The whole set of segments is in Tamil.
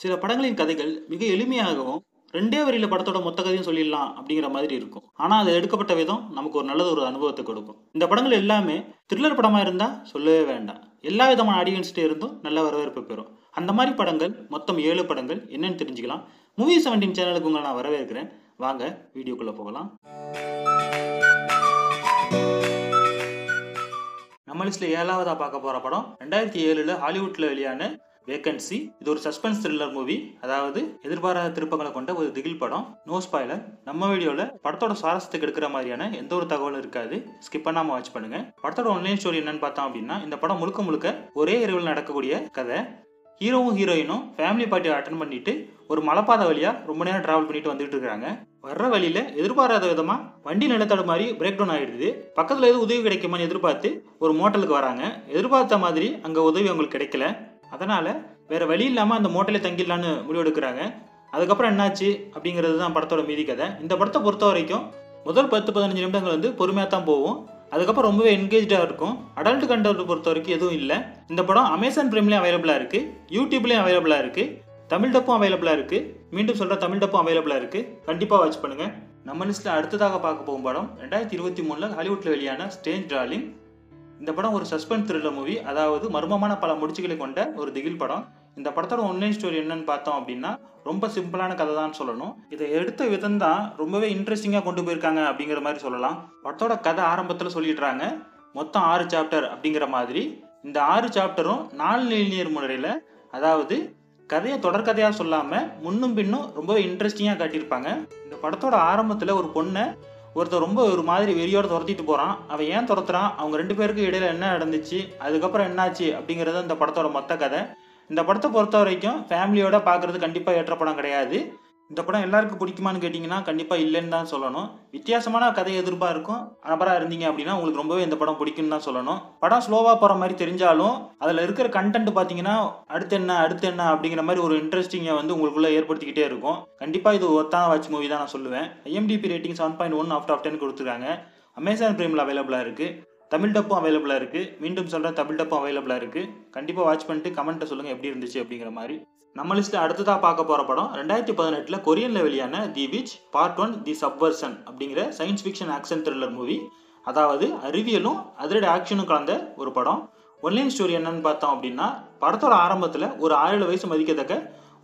சில படங்களின் கதைகள் மிக எளிமையாகவும் 2 வரியில படத்தோட மொத்த கதையும் சொல்லிடலாம் அப்படிங்கிற மாதிரி இருக்கும். ஆனா அது எடுக்கப்பட்ட விதம் நமக்கு ஒரு நல்ல ஒரு அனுபவத்தை கொடுக்கும். இந்த படங்கள் எல்லாமே த்ரில்லர் படமா இருந்தா சொல்லவே வேண்டாம். எல்லா விதமான ஆடியன்ஸ்கிட்ட இருந்தும் நல்ல வரவேற்பு பெறும். அந்த மாதிரி படங்கள் மொத்தம் 7 படங்கள் என்னன்னு தெரிஞ்சுக்கலாம். மூவி 17 சேனலுக்கு உங்களை நான் வரவேற்கிறேன். வாங்க வீடியோக்குள்ள போகலாம். நம்ம லிஸ்ட்ல 7வதா பார்க்க போற படம் 2007 ஹாலிவுட்ல வெளியான வேகன்சி. இது ஒரு சஸ்பென்ஸ் த்ரில்லர் மூவி. அதாவது எதிர்பாராத திருப்பங்களை கொண்ட ஒரு திகில் படம். No spoiler. நம்ம வீடியோல படத்தோட சுவாரஸ்யத்துக்கு எடுக்கிற மாதிரியான எந்த ஒரு தகவலும் இருக்காது. ஸ்கிப் பண்ணாம வாட்ச் பண்ணுங்க. படத்தோட ஒன்லைன் ஸ்டோரி என்னன்னு பார்த்தோம் அப்படின்னா, இந்த படம் முழுக்க முழுக்க ஒரே இரவில் நடக்கக்கூடிய கதை. ஹீரோவும் ஹீரோயினும் ஃபேமிலி பார்ட்டியை அட்டன் பண்ணிட்டு ஒரு மலைப்பாதை வழியா ரொம்ப நேரம் டிராவல் பண்ணிட்டு வந்துட்டு இருக்காங்க. வர்ற வழியில எதிர்பாராத விதமா வண்டி நிலத்தட மாதிரி பிரேக் டவுன் ஆயிடுது. பக்கத்துல எதுவும் உதவி கிடைக்குமான்னு எதிர்பார்த்து ஒரு மோட்டலுக்கு வராங்க. எதிர்பார்த்த மாதிரி அங்க உதவி அவங்களுக்கு கிடைக்கல. அதனால வேற வழி இல்லாம அந்த மோட்டலே தங்கிடலான்னு முடிவெடுக்கிறாங்க. அதுக்கப்புறம் என்னாச்சு அப்படிங்கிறது தான் படத்தோட மீதி கதை. இந்த படத்தை பொறுத்த வரைக்கும் முதல் 10-15 நிமிடங்கள் வந்து பொறுமையாக தான் போகும். அதுக்கப்புறம் ரொம்பவே என்கேஜாக இருக்கும். அடல்ட் கண்டென்ட் பொறுத்த வரைக்கும் எதுவும் இல்லை. இந்த படம் அமேசான் பிரைம்லேயும் அவைலபிளாக இருக்குது, யூடியூப்லேயும் அவைலபிளாக இருக்குது, தமிழ் டப்பும் அவைலபிளாக இருக்குது. மீண்டும் சொல்கிற தமிழ் டப்பும் அவைலபிளாக இருக்குது. கண்டிப்பாக வாட்ச் பண்ணுங்கள். நம்ம லிஸ்ட்டில் அடுத்ததாக பார்க்க போகும் படம் 2023 ஹாலிவுட்டில் வெளியான ஸ்ட்ரேஞ்ச் டார்லிங். இந்த படம் ஒரு சஸ்பென்ஸ் த்ரில்லர் மூவி. அதாவது மர்மமான பல முடிச்சுகளை கொண்ட ஒரு திகில் படம். இந்த படத்தோட ஒன்லைன் ஸ்டோரி என்னன்னு பார்த்தோம் அப்படின்னா, ரொம்ப சிம்பிளான கதை தான் சொல்லணும். இதை எடுத்த விதம் தான் ரொம்பவே இன்ட்ரெஸ்டிங்காக கொண்டு போயிருக்காங்க அப்படிங்கிற மாதிரி சொல்லலாம். படத்தோட கதை ஆரம்பத்தில் சொல்லிடுறாங்க. மொத்தம் 6 சாப்டர் அப்படிங்கிற மாதிரி. இந்த 6 சாப்டரும் 4 லீனியர் முறையில், அதாவது கதையை தொடர்கதையாக சொல்லாமல் முன்னும் பின்னும் ரொம்பவே இன்ட்ரெஸ்டிங்காக காட்டியிருப்பாங்க. இந்த படத்தோட ஆரம்பத்தில் ஒரு பொண்ணை ஒருத்தர் ரொம்ப ஒரு மாதிரி வெறியோட துரத்திட்டு போகிறான். அவன் ஏன் துரத்துறான், அவங்க 2 பேருக்கு இடையில என்ன நடந்துச்சு, அதுக்கப்புறம் என்னாச்சு அப்படிங்கிறது இந்த படத்தோட மொத்த கதை. இந்த படத்தை பொறுத்த வரைக்கும் ஃபேமிலியோட பார்க்குறது கண்டிப்பாக ஏற்ற படம் கிடையாது. இந்த படம் எல்லாருக்கும் பிடிக்குமான்னு கேட்டிங்கன்னா கண்டிப்பாக இல்லைன்னு தான் சொல்லணும். வித்தியாசமான கதை எதிர்பார்க்கும் நபராக இருந்தீங்க அப்படின்னா உங்களுக்கு ரொம்பவே இந்த படம் பிடிக்குன்னு தான் சொல்லணும். படம் ஸ்லோவாக போகிற மாதிரி தெரிஞ்சாலும் அதில் இருக்கிற கண்டென்ட் பார்த்தீங்கன்னா அடுத்து என்ன அப்படிங்கிற மாதிரி ஒரு இன்ட்ரெஸ்டிங்கை வந்து உங்களுக்குள்ளே ஏற்படுத்திக்கிட்டே இருக்கும். கண்டிப்பாக இது ஒருத்தான வாட்ச் மூவி தான் நான் சொல்லுவேன். IMDb ரேட்டிங் 7.1 out of 10 கொடுத்துருக்காங்க. அமேசான் பிரைமில் அவைலபிளாக இருக்குது, தமிழ் டப்பும் அவைலபிளாக இருக்குது. மீண்டும் சொல்கிறேன், தமிழ் டப்பும் அவைலபிளாக இருக்குது. கண்டிப்பாக வாட்ச் பண்ணிட்டு கமெண்ட்டை சொல்லுங்கள் எப்படி இருந்துச்சு அப்படிங்கிற மாதிரி. நம்ம லிஸ்ட்டில் அடுத்ததாக பார்க்க போகிற படம் 2018 கொரியனில் வெளியான தி விச் பார்ட் 1 தி சப்வர்சன் அப்படிங்கிற science fiction action thriller movie. அதாவது அறிவியலும் அதிரடி ஆக்ஷனும் கலந்த ஒரு படம். ஒன்லைன் ஸ்டோரி என்னன்னு பார்த்தோம் அப்படின்னா, படத்தோட ஆரம்பத்தில் ஒரு 6-7 வயசு மதிக்கத்தக்க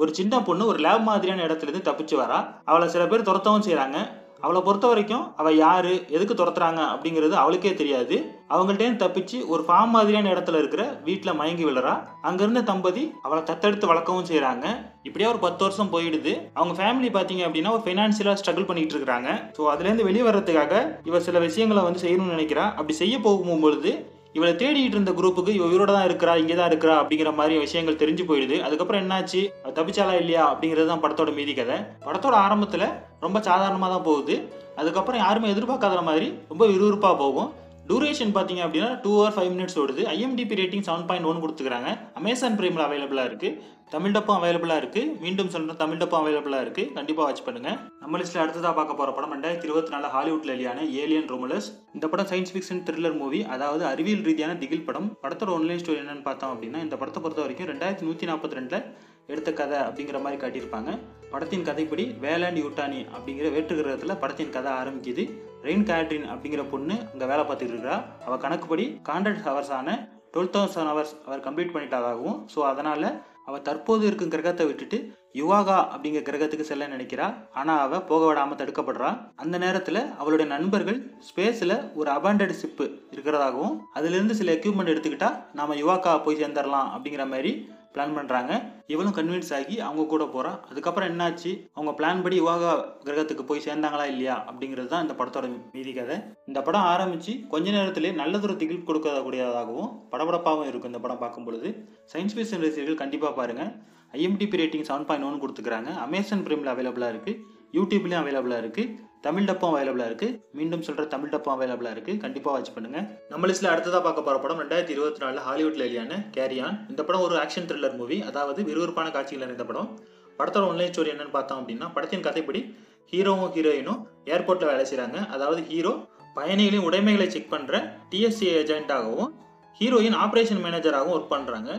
ஒரு சின்ன பொண்ணு ஒரு லேப் மாதிரியான இடத்துலேருந்து தப்பிச்சு வரா. அவளை சில பேர் துரத்தவும் செய்கிறாங்க. அவளை பொறுத்த வரைக்கும் அவள் யார், எதுக்கு துரத்துறாங்க அப்படிங்கிறது அவளுக்கே தெரியாது. அவங்கள்ட்டேருந்து தப்பிச்சு ஒரு ஃபார்ம் மாதிரியான இடத்துல இருக்கிற வீட்டில் மயங்கி விழுறா. அங்கேருந்த தம்பதி அவளை தத்தெடுத்து வளர்க்கவும் செய்கிறாங்க. இப்படியே ஒரு 10 வருஷம் போயிடுது. அவங்க ஃபேமிலி பார்த்தீங்க அப்படின்னா ஒரு ஃபைனான்சியலாக ஸ்ட்ரகிள் பண்ணிட்டு இருக்கிறாங்க. ஸோ அதுலேருந்து வெளியே வர்றதுக்காக இவ சில விஷயங்களை வந்து செய்யணும்னு நினைக்கிறா. அப்படி செய்ய போகும்பொழுது இவளை தேடிட்டு இருந்த குரூப்புக்கு இவ இவரோட தான் இருக்கிறா, இங்கே தான் இருக்கிறா அப்படிங்கிற மாதிரி விஷயங்கள் தெரிஞ்சு போயிடுது. அதுக்கப்புறம் என்னாச்சு, அது தப்பிச்சாலா இல்லையா அப்படிங்கிறது தான் படத்தோட மீதி கதை. படத்தோட ஆரம்பத்தில் ரொம்ப சாதாரணமாக தான் போகுது. அதுக்கப்புறம் யாருமே எதிர்பார்க்காத மாதிரி ரொம்ப விறுவிறுப்பாக போகும். டூரேஷன் பார்த்தீங்க அப்படின்னா 2 hours 5 minutes ஓடுது. IMDb ரேட்டிங் 7.1 கொடுத்துக்கிறாங்க. அமேசான் பிரைமில் அவைலபிளாக இருக்குது, தமிழ் டப்பும் அவைலபிளாக இருக்குது. மீண்டும் சொல்கிறேன், தமிழ் டப்பும் அவைலபிளாக இருக்குது. கண்டிப்பாக வாட்ச் பண்ணுங்கள். நம்ம லிஸ்ட்டில் அடுத்ததாக பார்க்க போகிற படம் 2024 ஹாலிவுட்டில் வெளியான ஏலியன் ரோமுலஸ். இந்த படம் சயின்ஸ் ஃபிக்ஷன் த்ரில்லர் மூவி. அதாவது அறிவியல் ரீதியான திகில் படம். படத்தோட ஒன்லைன் ஸ்டோரி என்னன்னு பார்த்தோம் அப்படின்னா, இந்த படத்தை பொறுத்த வரைக்கும் 2142 எடுத்த கதை அப்படிங்கிற மாதிரி காட்டியிருப்பாங்க. படத்தின் கதைப்படி வேலாண்ட் யூட்டானி அப்படிங்கிற வேற்று கிரகத்தில் படத்தின் கதை ஆரம்பிக்குது. ரெயின் கேட்ரின் அப்படிங்கிற பொண்ணு அங்கே வேலை பார்த்துட்டு இருக்கிறா. அவள் கணக்குப்படி 100 ஹவர்ஸான 12,000 hours அவர் கம்ப்ளீட் பண்ணிட்டாதாகவும். ஸோ அதனால் அவள் தற்போது இருக்கும் கிரகத்தை விட்டுட்டு யுவாகா அப்படிங்கிற கிரகத்துக்கு செல்ல நினைக்கிறா. ஆனால் அவள் போக விடாமல் தடுக்கப்படுறா. அந்த நேரத்தில் அவளுடைய நண்பர்கள் ஸ்பேஸில் ஒரு அபாண்டட் ஷிப்பு இருக்கிறதாகவும் அதிலிருந்து சில எக்யூப்மெண்ட் எடுத்துக்கிட்டா நாம் யுவாகா போய் சேர்ந்துடலாம் அப்படிங்கிற மாதிரி பிளான் பண்ணுறாங்க. இவளும் கன்வின்ஸ் ஆகி அவங்க கூட போகிறா. அதுக்கப்புறம் என்னாச்சு, அவங்க பிளான் படி யுவாகா கிரகத்துக்கு போய் சேர்ந்தாங்களா இல்லையா அப்படிங்கிறது தான் இந்த படத்தோட மீதி கதை. இந்த படம் ஆரம்பித்து கொஞ்ச நேரத்திலே நல்லதொரு திகில் கொடுக்கக்கூடியதாகவும் படபடப்பாகவும் இருக்கும். இந்த படம் பார்க்கும் பொழுது சயின்ஸ் ஃபிக்ஷன் ரசிகர்கள் கண்டிப்பாக பாருங்கள். IMDb ரேட்டிங் 7.1 கொடுத்துக்கிறாங்க. அமேசான் பிரைமில் அவைலபிளாக இருக்குது, யூடியூப்லேயும் அவைலபிளாக இருக்குது, தமிழ் டப்பும் அவைலபிளாக இருக்குது. மீண்டும் சொல்கிற தமிழ் டப்பும் அவைலபிளாக இருக்குது. கண்டிப்பாக வாட்ச் பண்ணுங்கள். நம்ம லிஸ்ட்டில் அடுத்ததாக பார்க்க போகிற படம் 2024 ஹாலிவுட்டில் வெளியான கேரியான். இந்த படம் ஒரு ஆக்ஷன் த்ரில்லர் மூவி. அதாவது விறுவிறுப்பான காட்சிகள் நிறைந்த படம். படத்தோட ஒன்லைன் ஸ்டோரி என்னன்னு பார்த்தோம் அப்படின்னா, படத்தின் கதைப்படி ஹீரோவும் ஹீரோயினும் ஏர்போர்ட்டில் வேலை செய்கிறாங்க. அதாவது ஹீரோ பயணிகளின் உடைமைகளை செக் பண்ணுற TSA ஏஜென்ட்டாகவும், ஹீரோயின் ஆப்ரேஷன் மேனேஜராகவும் ஒர்க் பண்ணுறாங்க.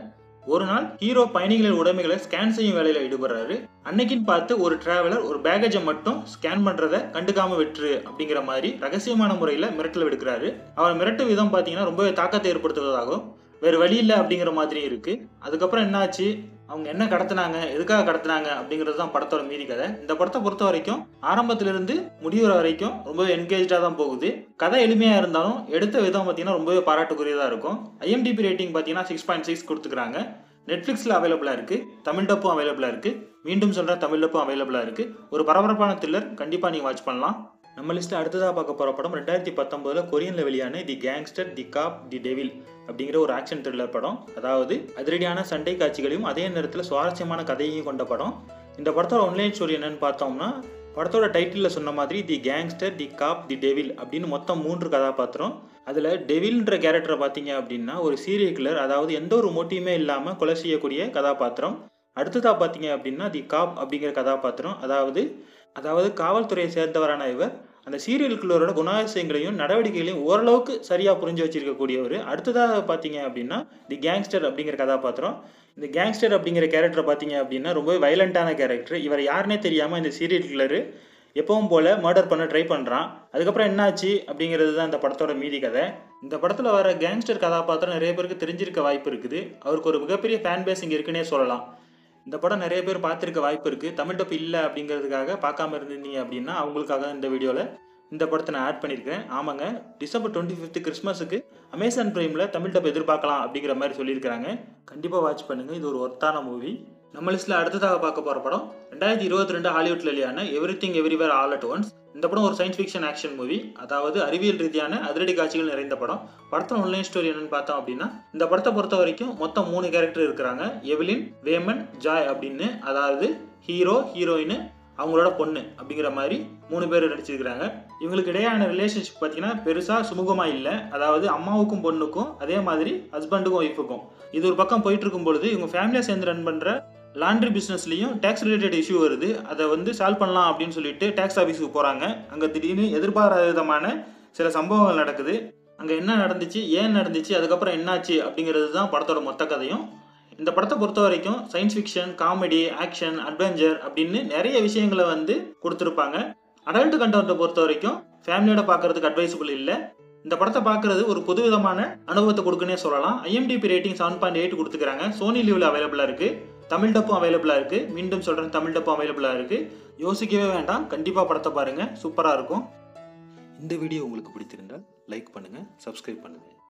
ஒரு நாள் ஹீரோ பயணிகளின் உடைமைகளை ஸ்கேன் செய்யும் வேலையில ஈடுபடுறாரு. அன்னைக்குன்னு பார்த்து ஒரு டிராவலர் ஒரு பேகேஜை மட்டும் ஸ்கேன் பண்றத கண்டுக்காம விட்டுரு அப்படிங்கிற மாதிரி ரகசியமான முறையில மிரட்டல் விடுக்கிறாரு. அவர் மிரட்டு விதம் பாத்தீங்கன்னா ரொம்பவே தாக்கத்தை ஏற்படுத்துவதாகும். வேறு வழி இல்லை அப்படிங்கிற மாதிரி இருக்கு. அதுக்கப்புறம் என்னாச்சு, அவங்க என்ன கடத்தினாங்க, எதுக்காக கடத்தினாங்க அப்படிங்கிறது தான் படத்தோட மீதி கதை. இந்த படத்தை பொறுத்த வரைக்கும் ஆரம்பத்திலிருந்து முடிவுற வரைக்கும் ரொம்பவே என்கேஜாக தான் போகுது. கதை எளிமையாக இருந்தாலும் எடுத்த விதம் பார்த்தீங்கன்னா ரொம்பவே பாராட்டுக்குரியதாக இருக்கும். IMDb ரேட்டிங் பார்த்தீங்கன்னா 6.6 கொடுத்துக்கிறாங்க. நெட்ஃப்ளிக்ஸில் அவைலபிளாக இருக்குது, தமிழ் டப்பும் அவைலபிளாக இருக்குது. மீண்டும் சொல்கிறேன், தமிழ் டப்பும் அவைலபிளாக இருக்குது. ஒரு பரபரப்பான த்ரில்லர், கண்டிப்பாக நீங்கள் வாட்ச் பண்ணலாம். நம்ம லிஸ்ட்டில் அடுத்ததாக பார்க்க போகிற படம் 2019 கொரியனில் வெளியான தி கேங்ஸ்டர் தி காப் தி டெவில் அப்படிங்கிற ஒரு ஆக்ஷன் த்ரில்லர் படம். அதாவது அதிரடியான சண்டை காட்சிகளையும் அதே நேரத்தில் சுவாரஸ்யமான கதையையும் கொண்ட படம். இந்த படத்தோட ஒன்லைன் ஸ்டோரி என்னன்னு பார்த்தோம்னா, படத்தோட டைட்டிலில் சொன்ன மாதிரி தி கேங்ஸ்டர் தி காப் தி டெவில் அப்படின்னு மொத்தம் 3 கதாபாத்திரம். அதில் டெவில்ன்ற கேரக்டரை பார்த்தீங்க அப்படின்னா ஒரு சீரியல் கில்லர், அதாவது எந்த ஒரு மோட்டிவுமே இல்லாமல் கொலை செய்யக்கூடிய கதாபாத்திரம். அடுத்ததாக பார்த்தீங்க அப்படின்னா தி காப் அப்படிங்கிற கதாபாத்திரம், அதாவது காவல்துறையை சேர்ந்தவரான இவர் அந்த சீரியல் கில்லரோட குணாதிசயங்களையும் நடவடிக்கைகளையும் ஓரளவுக்கு சரியாக புரிஞ்சு வச்சிருக்கக்கூடியவர். அடுத்ததாக பார்த்தீங்க அப்படின்னா தி கேங்ஸ்டர் அப்படிங்கிற கதாபாத்திரம். இந்த கேங்ஸ்டர் அப்படிங்கிற கேரக்டரை பார்த்தீங்க அப்படின்னா ரொம்பவே வயலண்டான கேரக்டர். இவர் யாருன்னே தெரியாமல் இந்த சீரியல் கில்லரு எப்பவும் போல மர்டர் பண்ண ட்ரை பண்ணுறான். அதுக்கப்புறம் என்னாச்சு அப்படிங்கிறது தான் இந்த படத்தோட மீதி கதை. இந்த படத்தில் வர கேங்ஸ்டர் கதாபாத்திரம் நிறைய பேருக்கு தெரிஞ்சிருக்க வாய்ப்பு இருக்குது. அவருக்கு ஒரு மிகப்பெரிய ஃபேன் பேஸ் இங்கே இருக்குன்னே சொல்லலாம். இந்த படம் நிறைய பேர் பார்த்துருக்க வாய்ப்பு இருக்குது. தமிழ் டப் இல்லை அப்படிங்கிறதுக்காக பார்க்காம இருந்தீங்க அப்படின்னா அவங்களுக்காக இந்த வீடியோவில் இந்த படத்தை நான் ஆட் பண்ணியிருக்கேன். ஆமாங்க, December 25 கிறிஸ்மஸுக்கு அமேசான் பிரைமில் தமிழ் டப் எதிர்பார்க்கலாம் அப்படிங்கிற மாதிரி சொல்லியிருக்கிறாங்க. கண்டிப்பாக வாட்ச் பண்ணுங்கள், இது ஒரு ஒர்த்தான மூவி. நம்ம லிஸ்ட்டில் அடுத்ததாக பார்க்க போகிற படம் 2022 ஹாலிவுட்ல வெளியான everything everywhere all at once. இந்த படம் ஒரு சயின்ஸ் ஃபிக்ஷன் ஆக்ஷன் மூவி, அதாவது அறிவியல் ரீதியான அதிரடி காட்சிகள் நிறைந்த படம். படத்தோட ஒன்லைன் ஸ்டோரி என்னன்னு பார்த்தோம் அப்படின்னா, இந்த படத்தை பொறுத்த வரைக்கும் மொத்தம் 3 கேரக்டர் இருக்கிறாங்க. எவலின், வேமன், ஜாய் அப்படின்னு, அதாவது ஹீரோ, ஹீரோயின், அவங்களோட பொண்ணு அப்படிங்கிற மாதிரி 3 பேர் நடிச்சிருக்கிறாங்க. இவங்களுக்கு இடையான ரிலேஷன்ஷிப் பார்த்தீங்கன்னா பெருசாக சுமூகமாக இல்லை. அதாவது அம்மாவுக்கும் பொண்ணுக்கும், அதே மாதிரி ஹஸ்பண்டுக்கும் ஒய்ஃபுக்கும். இது ஒரு பக்கம் போயிட்டு இருக்கும் பொழுது இவங்க ஃபேமிலியாக சேர்ந்து ரன் பண்ணுற லாண்ட்ரி பிஸ்னஸ்லையும் டேக்ஸ் ரிலேட்டட் இஷ்யூ வருது. அதை சால்வ் பண்ணலாம் அப்படின்னு சொல்லிட்டு டேக்ஸ் ஆஃபீஸுக்கு போகிறாங்க. அங்கே திடீர்னு எதிர்பாராத விதமான சில சம்பவங்கள் நடக்குது. அங்கே என்ன நடந்துச்சு, ஏன் நடந்துச்சு, அதுக்கப்புறம் என்னாச்சு அப்படிங்கிறது தான் படத்தோட மொத்த கதையும். இந்த படத்தை பொறுத்த வரைக்கும் science fiction, comedy, action, adventure அப்படின்னு நிறைய விஷயங்களை கொடுத்துருப்பாங்க. அடல்ட் கண்டென்ட்டை பொறுத்த வரைக்கும் ஃபேமிலியோட பார்க்கறதுக்கு அட்வைசபிள் இல்லை. இந்த படத்தை பார்க்கறது ஒரு புதுவிதமான அனுபவத்தை கொடுக்குன்னே சொல்லலாம். IMDb ரேட்டிங் 7.8 கொடுத்துக்கிறாங்க. சோனி லிவ்ல அவைலபிளாக இருக்குது, தமிழ் டப்பும் அவைலபிளாக இருக்குது. மீண்டும் சொல்கிறேன், தமிழ் டப்பும் அவைலபிளாக இருக்குது. யோசிக்கவே வேண்டாம், கண்டிப்பாக படத்தை பாருங்கள், சூப்பராக இருக்கும். இந்த வீடியோ உங்களுக்கு பிடித்திருந்தால் லைக் பண்ணுங்கள், சப்ஸ்கிரைப் பண்ணுங்கள்.